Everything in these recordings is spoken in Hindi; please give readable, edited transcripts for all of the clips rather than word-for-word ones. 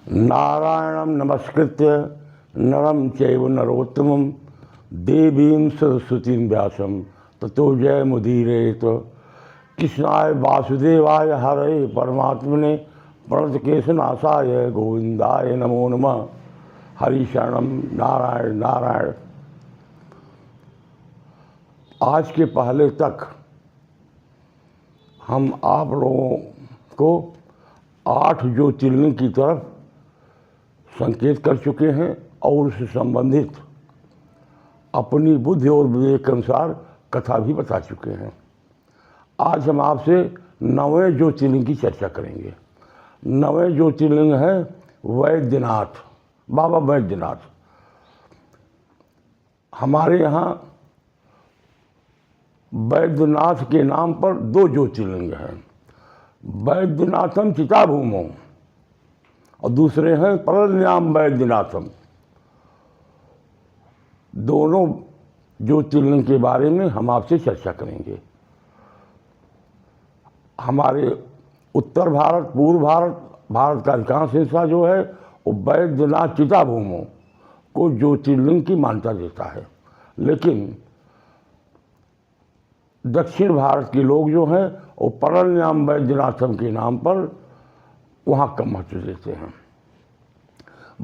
नारायणं नमस्कृत्य नरं चैव नरोत्तमं देवीं सरस्वतीं व्यासं ततो जयमुदीरयेत। कृष्णाय वासुदेवाय हरे परमात्मने प्रणतकेशनाशाय गोविंदाय नमो नमः। हरि शरणम नारायण नारायण। आज के पहले तक हम आप लोगों को 8 ज्योतिर्लिंग की तरफ संकेत कर चुके हैं और उससे संबंधित अपनी बुद्धि और विवेक के अनुसार कथा भी बता चुके हैं। आज हम आपसे 9वें ज्योतिर्लिंग की चर्चा करेंगे। 9वें ज्योतिर्लिंग है वैद्यनाथ, बाबा वैद्यनाथ। हमारे यहाँ वैद्यनाथ के नाम पर 2 ज्योतिर्लिंग हैं। वैद्यनाथम चिताभूमो और दूसरे हैं परल्याम वैद्यनाथम। दोनों ज्योतिर्लिंग के बारे में हम आपसे चर्चा करेंगे। हमारे उत्तर भारत, पूर्व भारत, भारत का अधिकांश हिस्सा जो है वो वैद्यनाथ चिताभूमो को ज्योतिर्लिंग की मान्यता देता है, लेकिन दक्षिण भारत के लोग जो हैं वो परल्याम वैद्यनाथम के नाम पर वहाँ का महत्व देते हैं।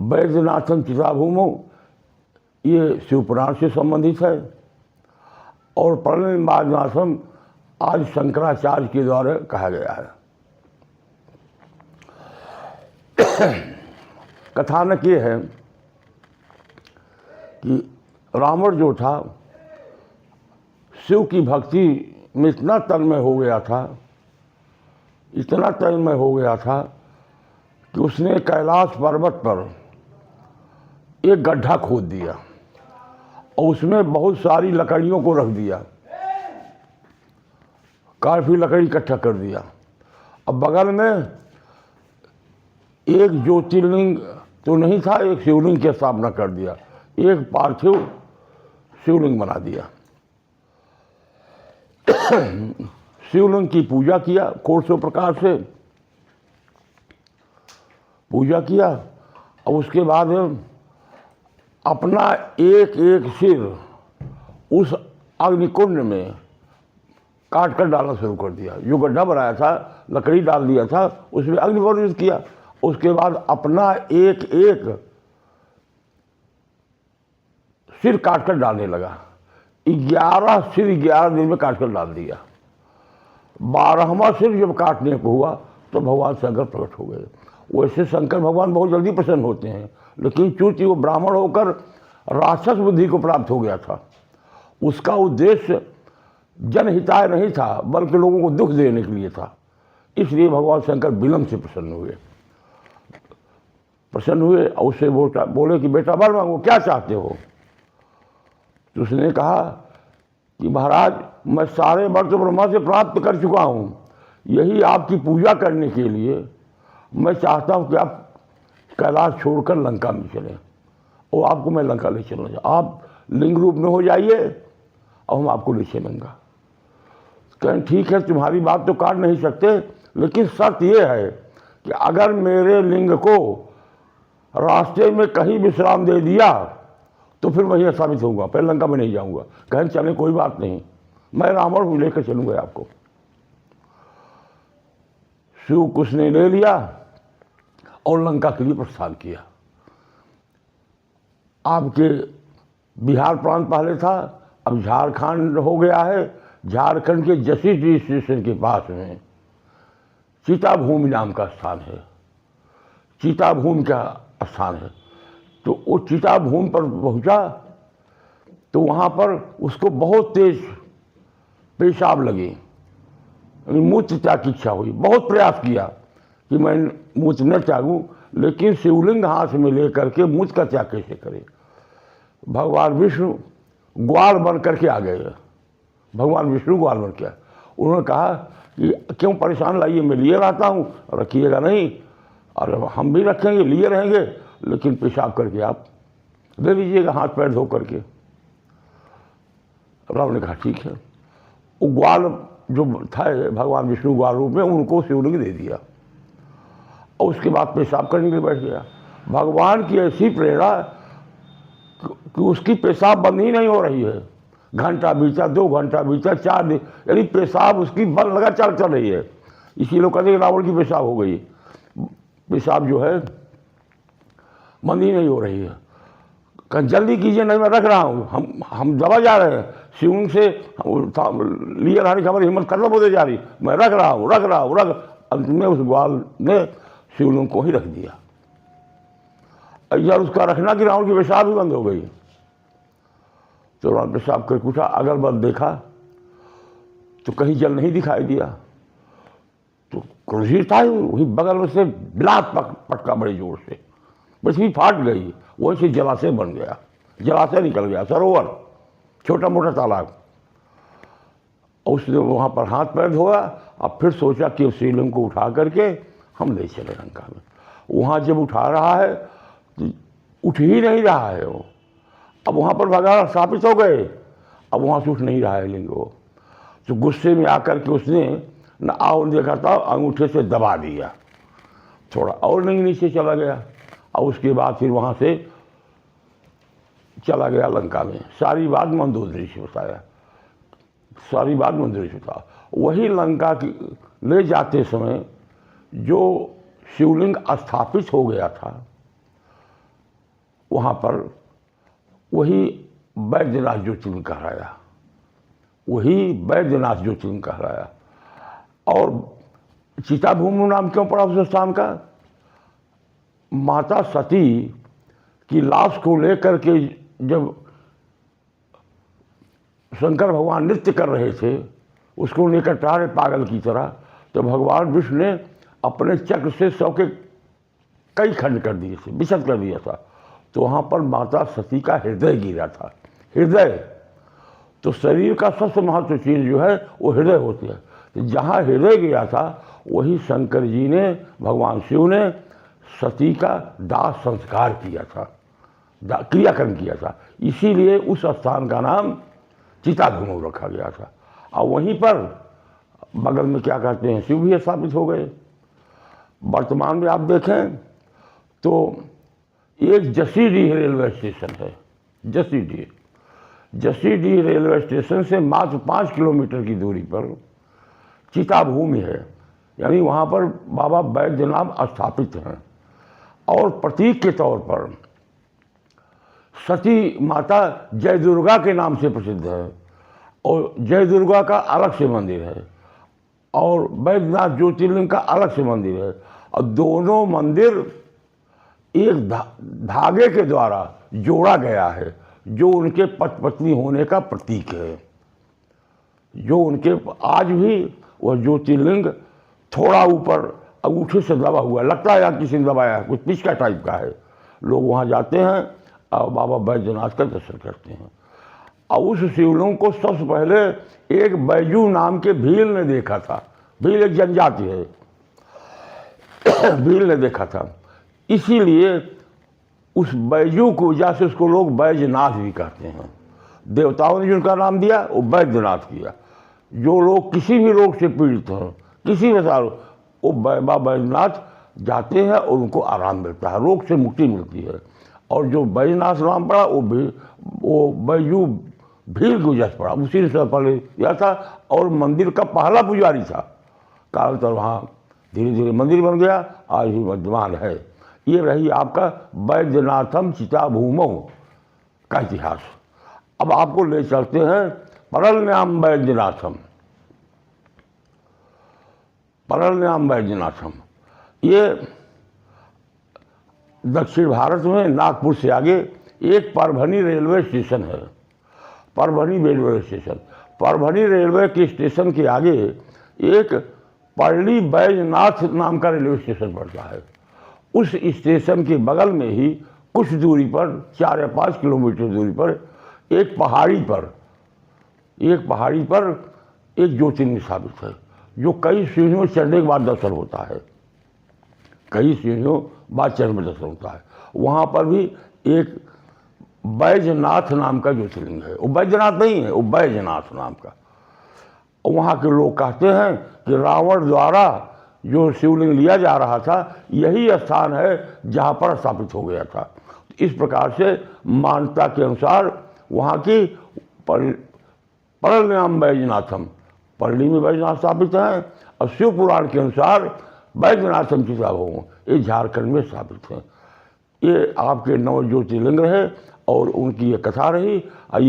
वैद्यनाथम चिताभूमो ये शिवपुराण से संबंधित है और परल्याम वैद्यनाथम आज शंकराचार्य के द्वारा कहा गया है। कथानक ये है कि रावण जो था शिव की भक्ति में इतना तन्मय हो गया था, इतना तन्मय हो गया था कि उसने कैलाश पर्वत पर एक गड्ढा खोद दिया और उसमें बहुत सारी लकड़ियों को रख दिया, काफ़ी लकड़ी इकट्ठा कर दिया। अब बगल में एक ज्योतिर्लिंग तो नहीं था, एक शिवलिंग की स्थापना कर दिया, एक पार्थिव शिवलिंग बना दिया। शिवलिंग की पूजा किया, कोर्सों प्रकार से पूजा किया और उसके बाद अपना एक एक सिर उस अग्निकुंड में काट कर डालना शुरू कर दिया। जो गड्ढा बनाया था, लकड़ी डाल दिया था, उसमें अग्नि प्रज्वलित किया। उसके बाद अपना एक एक सिर काट कर डालने लगा। 11 सिर 11 दिन में काट कर डाल दिया। 12वां सिर जब काटने को हुआ तो भगवान शंकर प्रकट हो गए। वैसे शंकर भगवान बहुत जल्दी प्रसन्न होते हैं, लेकिन चूंकि वो ब्राह्मण होकर राक्षस बुद्धि को प्राप्त हो गया था, उसका उद्देश्य जनहिताय नहीं था बल्कि लोगों को दुख देने के लिए था। इसलिए भगवान शंकर विलंब से प्रसन्न हुए और उससे बोले कि बेटा वर मांगो, क्या चाहते हो? तो उसने कहा कि महाराज मैं सारे वर तो ब्रह्मा से प्राप्त कर चुका हूँ, यही आपकी पूजा करने के लिए मैं चाहता हूँ कि आप कैलाश छोड़कर लंका में चलें और आपको मैं लंका ले चलूँगा। आप लिंग रूप में हो जाइए और हम आपको ले चलेंगे। कहें ठीक है, तुम्हारी बात तो काट नहीं सकते, लेकिन शर्त ये है कि अगर मेरे लिंग को रास्ते में कहीं विश्राम दे दिया तो फिर वहीं स्थापित होऊंगा, पहले लंका में नहीं जाऊंगा। कहें चलें, कोई बात नहीं, मैं रावण हूँ, लेकर चलूंगा आपको। शिव कुछ ने ले लिया और लंका के लिए प्रस्थान किया। आपके बिहार प्रांत पहले था, अब झारखंड हो गया है। झारखंड के जसीडीह स्टेशन के पास में चिताभूमि नाम का स्थान है, चिताभूमि का स्थान है। तो वो चिताभूमि पर पहुंचा तो वहाँ पर उसको बहुत तेज पेशाब लगी, मूत्र त्याग की इच्छा हुई। बहुत प्रयास किया कि मैं मूत्र न त्यागूं, लेकिन शिवलिंग हाथ में लेकर के मूत्र का त्याग कैसे करे। भगवान विष्णु ग्वाल बन करके आ गए। भगवान विष्णु ग्वाल बन के उन्होंने कहा कि क्यों परेशान लाइए, मैं लिए रहता हूँ, रखिएगा नहीं, और हम भी रखेंगे, लिए रहेंगे, लेकिन पेशाब करके आप दे दीजिएगा, हाथ पैर धो करके। राम ने कहा ठीक है। वो ग्वाल जो था भगवान विष्णु ग्वाल रूप में, उनको शिवलिंग दे दिया। और उसके बाद पेशाब करने के लिए बैठ गया। भगवान की ऐसी प्रेरणा कि उसकी पेशाब बंद ही नहीं हो रही है। घंटा बीता, 2 घंटा बीता, 4 दिन, यानी पेशाब उसकी बंद लगातार चल रही है। इसी लोग कहते हैं रावण की पेशाब हो गई, पेशाब जो है बंद ही नहीं हो रही है। कहीं जल्दी कीजिए, नहीं मैं रख रहा हूँ, हम दबा जा रहे हैं, शिवलिंग से लिए रहने की हमारी हिम्मत खत्म होते जा रही, मैं रख रहा हूँ अंत में उस ग्वाल ने शिवलिंग को ही रख दिया। यार उसका रखना कि रावण की पेशाब भी बंद हो गई। तो रावण पेशाब करके उठा, अगल बगल देखा तो कहीं जल नहीं दिखाई दिया। तो क्रोधित था, वही बगल में से बिलात पटका बड़े जोर से, पृथ्वी फाट गई, वहीं से जलाशय बन गया, जलाशय निकल गया, सरोवर, छोटा मोटा तालाब। उसने वहाँ पर हाथ पैर धोया, अब फिर सोचा कि उस शिवलिंग को उठा करके हम ले चले लंका में। वहाँ जब उठा रहा है तो उठ ही नहीं रहा है वो। अब वहाँ पर भगवान स्थापित हो गए, अब वहाँ से उठ नहीं रहा है लिंग वो। तो गुस्से में आकर के उसने न आओ देखा था, अंगूठे से दबा दिया, थोड़ा और लिंग नीचे चला गया। और उसके बाद फिर वहाँ से चला गया लंका में। सारी बात मंदोदरी से बताया, सारी बात मंदोदरी से बताया। वही लंका की ले जाते समय जो शिवलिंग स्थापित हो गया था वहाँ पर, वही बैद्यनाथ ज्योतिर्लिंग कहलाया, वही बैद्यनाथ ज्योतिर्लिंग कहलाया। और चिताभूमि नाम क्यों पड़ा उस स्थान का? माता सती की लाश को लेकर के जब शंकर भगवान नृत्य कर रहे थे, उसको लेकर टहरे पागल की तरह, तो भगवान विष्णु ने अपने चक्र से शव के कई खंड कर दिए थे, विच्छेद कर दिया था। तो वहाँ पर माता सती का हृदय गिरा था। हृदय तो शरीर का सबसे महत्व चीज जो है वो हृदय होती है। तो जहाँ हृदय गया था वही शंकर जी ने, भगवान शिव ने सती का दाह संस्कार किया था, क्रियाक्रम किया था। इसीलिए उस स्थान का नाम चिताभूमि रखा गया था। और वहीं पर बगल में क्या कहते हैं, शिव भी स्थापित हो गए। वर्तमान में आप देखें तो एक जसीडीह रेलवे स्टेशन है, जसीडीह रेलवे स्टेशन से मात्र 5 किलोमीटर की दूरी पर चिताभूमि है, यानी वहाँ पर बाबा बैद्यनाथ स्थापित हैं। और प्रतीक के तौर पर सती माता जय दुर्गा के नाम से प्रसिद्ध है, और जय दुर्गा का अलग से मंदिर है, और बैद्यनाथ ज्योतिर्लिंग का अलग से मंदिर है। और दोनों मंदिर एक धागे के द्वारा जोड़ा गया है, जो उनके पति पत्नी होने का प्रतीक है। जो उनके आज भी वह ज्योतिर्लिंग थोड़ा ऊपर अंगूठे से दबा हुआ लगता है, या किसी ने दबाया है, कुछ पिचका टाइप का है। लोग वहाँ जाते हैं और बाबा बैद्यनाथ का दर्शन करते हैं। और उस शिवलिंग को सबसे पहले एक बैजू नाम के भील ने देखा था। भील एक जनजाति है, भील ने देखा था, इसीलिए उस बैजू की वजह से उसको लोग बैजनाथ भी कहते हैं। देवताओं ने जिनका नाम दिया वो बैद्यनाथ किया। जो लोग किसी भी रोग से पीड़ित हैं, किसी भी साल, वो बाबा बैद्यनाथ जाते हैं और उनको आराम मिलता है, रोग से मुक्ति मिलती है। और जो बैजनाथ नाम पड़ा वो बैजू भील की वजह से पड़ा, उसी से पहले यह था। और मंदिर का पहला पुजारी था, कालांतर वहाँ धीरे धीरे मंदिर बन गया, आज भी विद्यमान है। ये रही आपका बैद्यनाथम चिताभूमौ का इतिहास। अब आपको ले चलते हैं परलन्याम बैद्यनाथम। परलन्याम बैद्यनाथम ये दक्षिण भारत में नागपुर से आगे एक परभनी रेलवे स्टेशन है। Parbhani railway station, Parbhani railway के स्टेशन के आगे एक परली बैजनाथ नाम का रेलवे स्टेशन पड़ता है। उस स्टेशन के बगल में ही कुछ दूरी पर 4 या 5 किलोमीटर दूरी पर एक पहाड़ी पर एक ज्योतिर्लिंग स्थापित है, जो कई सीढ़ियों चढ़ने के बाद दर्शन होता है, कई सीढ़ियों बाद चढ़ने में दर्शन होता है। वहाँ पर भी एक बैजनाथ नाम का ज्योतिर्लिंग है। वो बैजनाथ नहीं है, वो बैजनाथ नाम का। वहाँ के लोग कहते हैं कि रावण द्वारा जो शिवलिंग लिया जा रहा था यही स्थान है जहाँ पर स्थापित हो गया था। इस प्रकार से मान्यता के अनुसार वहाँ की परलयाम बैजनाथम, परली में बैजनाथ स्थापित हैं, और शिव पुराण के अनुसार बैजनाथम चिताभूम ये झारखंड में स्थापित हैं। ये आपके 9 ज्योतिर्लिंग रहे और उनकी ये कथा रही, और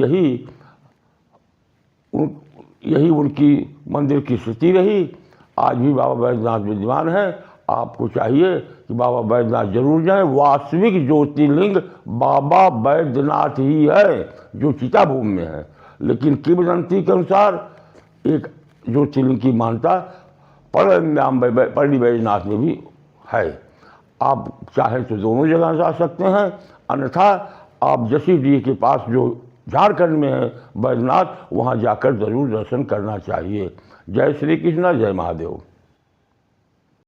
यही उनकी मंदिर की स्थिति रही। आज भी बाबा बैजनाथ विद्यमान है। आपको चाहिए कि बाबा बैजनाथ जरूर जाएं। वास्तविक ज्योतिर्लिंग बाबा बैजनाथ ही है जो चिताभूमि में है, लेकिन किंवदंती के अनुसार एक ज्योतिर्लिंग की मान्यता परली बैजनाथ में भी है। आप चाहें तो दोनों जगह जा सकते हैं, अन्यथा आप जसीडीह के पास जो झारखंड में है बैजनाथ, वहाँ जाकर ज़रूर दर्शन करना चाहिए। जय श्री कृष्ण, जय महादेव।